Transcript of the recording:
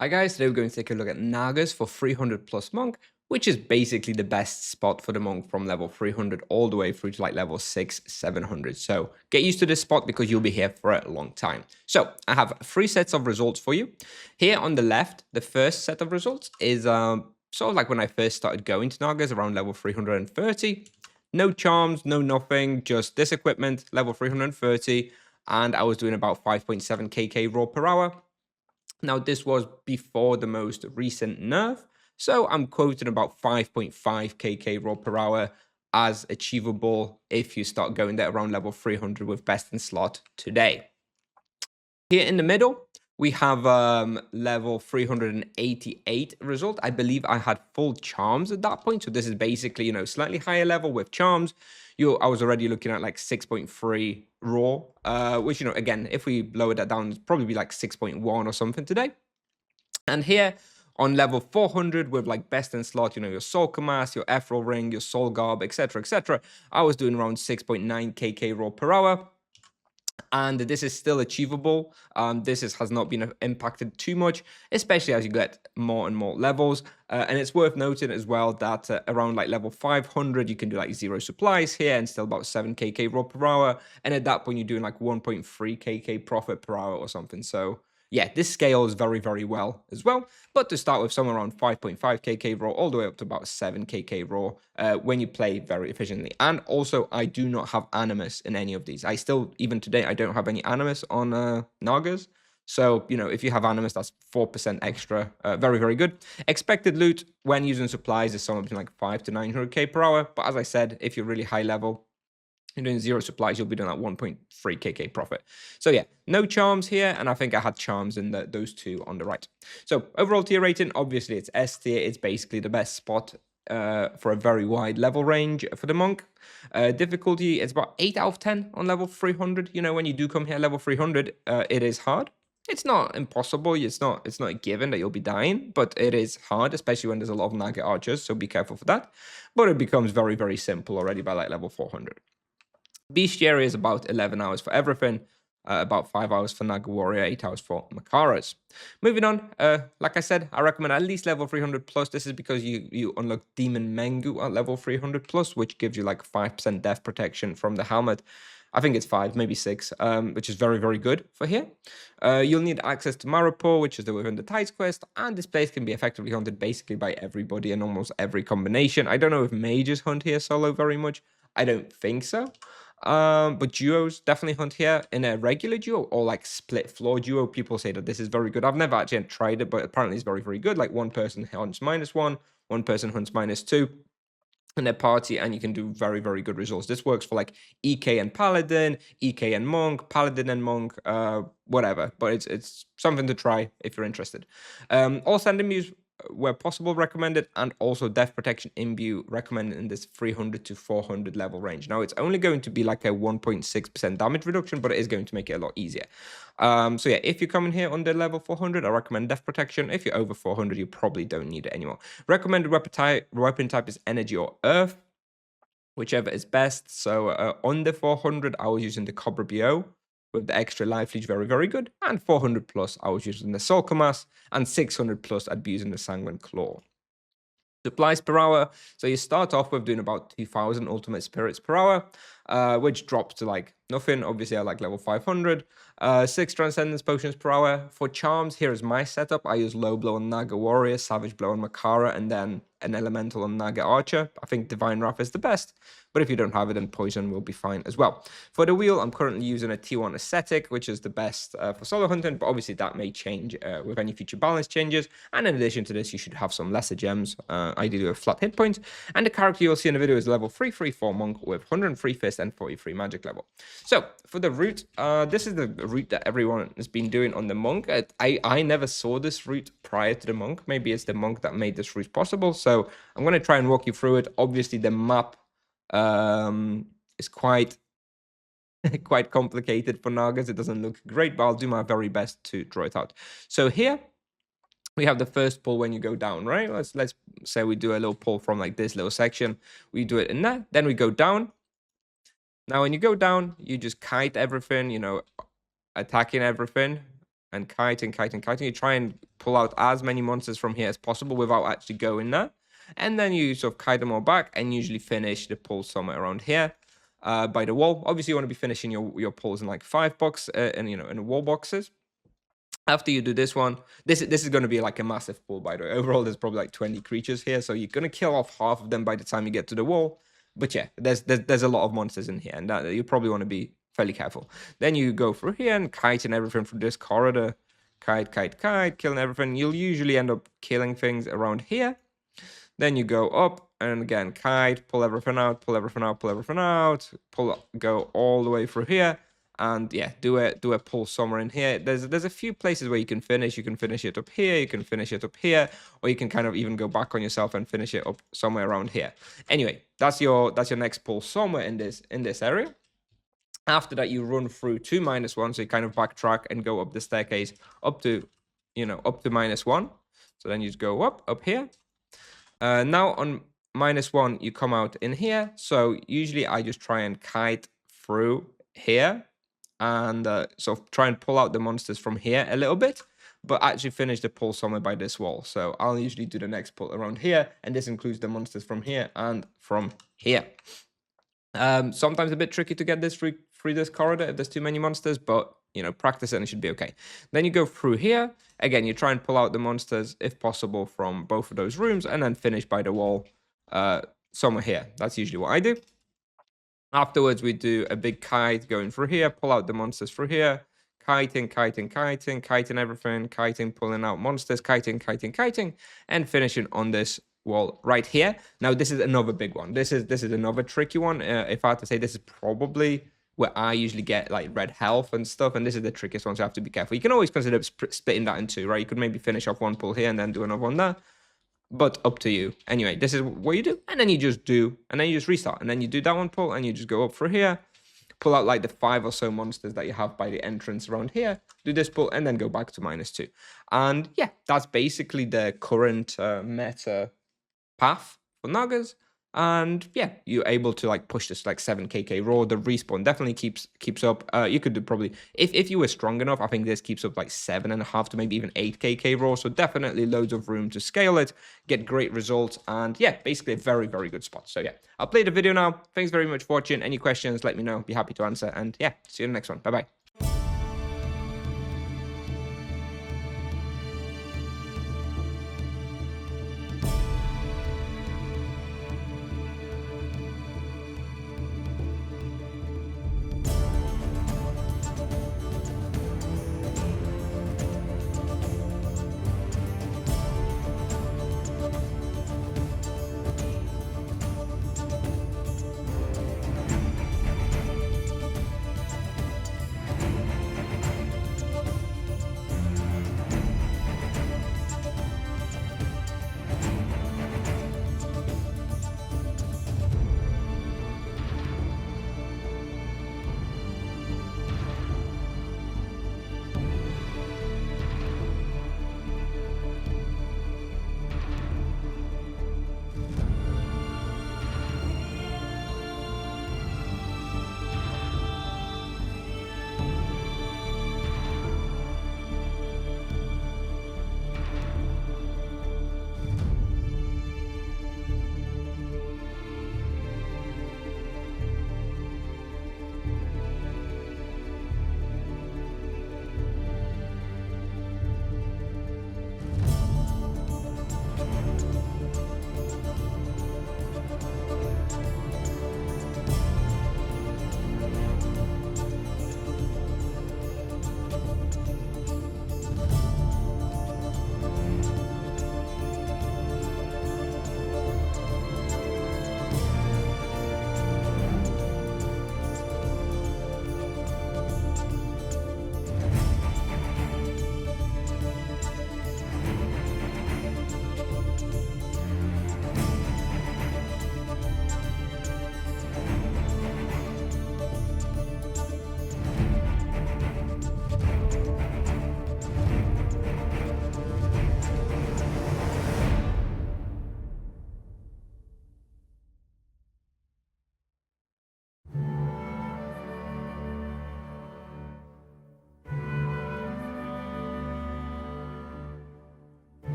Hi guys, today we're going to take a look at Nagas for 300 plus monk, which is basically the best spot for the monk from level 300 all the way through to like level 6, 700. So get used to this spot because you'll be here for a long time. So I have three sets of results for you. Here on the left, the first set of results is sort of like when I first started going to Nagas around level 330. No charms, no nothing, just this equipment, level 330. And I was doing about 5.7 kk raw per hour. Now, this was before the most recent nerf, so I'm quoting about 5.5 kk raw per hour as achievable if you start going there around level 300 with best in slot today. Here in the middle, we have level 388 result. I believe I had full charms at that point. So this is basically, slightly higher level with charms. I was already looking at like 6.3 raw, which, again, if we lower that down, it'd probably be like 6.1 or something today. And here on level 400 with like best in slot, your soul mass, your ethereal ring, your soul garb, etc., I was doing around 6.9 kk raw per hour, and this is still achievable. Has not been impacted too much, especially as you get more and more levels. And it's worth noting as well that around like level 500, you can do like 0 supplies here and still about 7 kk raw per hour. And at that point, you're doing like 1.3 kk profit per hour or something. So yeah, this scales very, very well as well. But to start with, somewhere around 5.5 kk raw, all the way up to about 7 kk raw when you play very efficiently. And also, I do not have animus in any of these. I still, even today, I don't have any animus on Nagas. So, if you have animus, that's 4% extra. Very, very good. Expected loot when using supplies is somewhere between like 5 to 900k per hour. But as I said, if you're really high level, you're doing 0 supplies, you'll be doing that 1.3 kk profit. So yeah, no charms here, and I think I had charms in those two on the right. So overall tier rating, obviously it's S tier. It's basically the best spot for a very wide level range for the monk. Difficulty, it's about 8 out of 10 on level 300. When you do come here level 300, it is hard. It's not impossible. It's not a given that you'll be dying, but it is hard, especially when there's a lot of Naga archers, so be careful for that. But it becomes very, very simple already by like level 400. Bestiary is about 11 hours for everything, about 5 hours for Naga Warrior, 8 hours for Makaras. Moving on, like I said, I recommend at least level 300 plus. This is because you unlock Demon Mengu at level 300 plus, which gives you like 5% death protection from the helmet. I think it's 5, maybe 6, which is very, very good for here. You'll need access to Maripur, which is within the Tides quest, and this place can be effectively hunted basically by everybody in almost every combination. I don't know if mages hunt here solo very much. I don't think so. But duos definitely hunt here in a regular duo or like split floor duo. People say that this is very good. I've never actually tried it, but apparently it's very, very good. Like one person hunts -1, one person hunts -2 in their party, and you can do very, very good results. This works for like EK and Paladin, EK and Monk, Paladin and Monk, whatever. But it's something to try if you're interested. All sand imbues where possible recommended, and also death protection imbue recommended in this 300 to 400 level range. Now it's only going to be like a 1.6% damage reduction, but it is going to make it a lot easier. So yeah, if you're coming here under level 400, I recommend death protection. If you're over 400, you probably don't need it anymore. Recommended weapon type is energy or earth, whichever is best. So under 400, I was using the Cobra BO with the extra life leech, very, very good. And 400 plus, I was using the Soul Mass, and 600 plus, I'd be using the Sanguine Claw. Supplies per hour. So you start off with doing about 2,000 ultimate spirits per hour, which drops to like nothing. Obviously, I like level 500. 6 transcendence potions per hour. For charms, here is my setup. I use low blow on Naga Warrior, savage blow on Makara, and then an elemental on Naga Archer. I think Divine Wrath is the best, but if you don't have it, then poison will be fine as well. For the wheel, I'm currently using a T1 Ascetic, which is the best for solo hunting, but obviously that may change with any future balance changes. And in addition to this, you should have some lesser gems, ideally with flat hit points. And the character you'll see in the video is level 334 monk with 103 fist and 43 magic level. So for the route, this is the route that everyone has been doing on the monk. I never saw this route prior to the monk. Maybe it's the monk that made this route possible. So I'm going to try and walk you through it. Obviously, the map is quite complicated for Nagas. It doesn't look great, but I'll do my very best to draw it out. So here we have the first pull when you go down, right? Let's say we do a little pull from like this little section. We do it in that. Then we go down. Now, when you go down, you just kite everything, attacking everything. and kiting. You try and pull out as many monsters from here as possible without actually going there. And then you sort of kite them all back and usually finish the pull somewhere around here by the wall. Obviously, you want to be finishing your pulls in like 5 box and in the wall boxes. After you do this one, this is going to be like a massive pull, by the way. Overall, there's probably like 20 creatures here, so you're going to kill off half of them by the time you get to the wall. But yeah, there's a lot of monsters in here, and that you probably want to be fairly careful. Then you go through here and kite and everything through this corridor. Kite, killing everything. You'll usually end up killing things around here. Then you go up and again, kite, pull everything out, go all the way through here. And yeah, do a pull somewhere in here. There's a few places where you can finish. You can finish it up here, you can finish it up here, or you can kind of even go back on yourself and finish it up somewhere around here. Anyway, that's your next pull somewhere in this area. After that, you run through to -1, so you kind of backtrack and go up the staircase up to -1. So then you just go up here. Now on -1, you come out in here. So usually I just try and kite through here and sort of try and pull out the monsters from here a little bit, but actually finish the pull somewhere by this wall. So I'll usually do the next pull around here, and this includes the monsters from here and from here. Sometimes a bit tricky to get this through this corridor if there's too many monsters, but practice it and it should be okay. Then you go through here. Again, you try and pull out the monsters, if possible, from both of those rooms, and then finish by the wall somewhere here. That's usually what I do. Afterwards, we do a big kite going through here, pull out the monsters through here, kiting everything, pulling out monsters, kiting, and finishing on this wall right here. Now, this is another big one. This is another tricky one. If I had to say, this is probably where I usually get like red health and stuff, and this is the trickiest one, so you have to be careful. You can always consider splitting that in two, right? You could maybe finish off one pull here and then do another one there, but up to you. Anyway, this is what you do, and then you just restart, and then you do that one pull, and you just go up through here, pull out like the 5 or so monsters that you have by the entrance around here, do this pull, and then go back to -2. And yeah, that's basically the current meta path for Nagas. And yeah, you're able to like push this like 7kk raw. The respawn definitely keeps up. You could do probably, if you were strong enough, I think this keeps up like 7.5 to maybe even 8kk raw. So definitely loads of room to scale it, get great results, and yeah, basically a very, very good spot. So yeah, I'll play the video now. Thanks very much for watching. Any questions, let me know. Be happy to answer. And yeah, see you in the next one. Bye bye.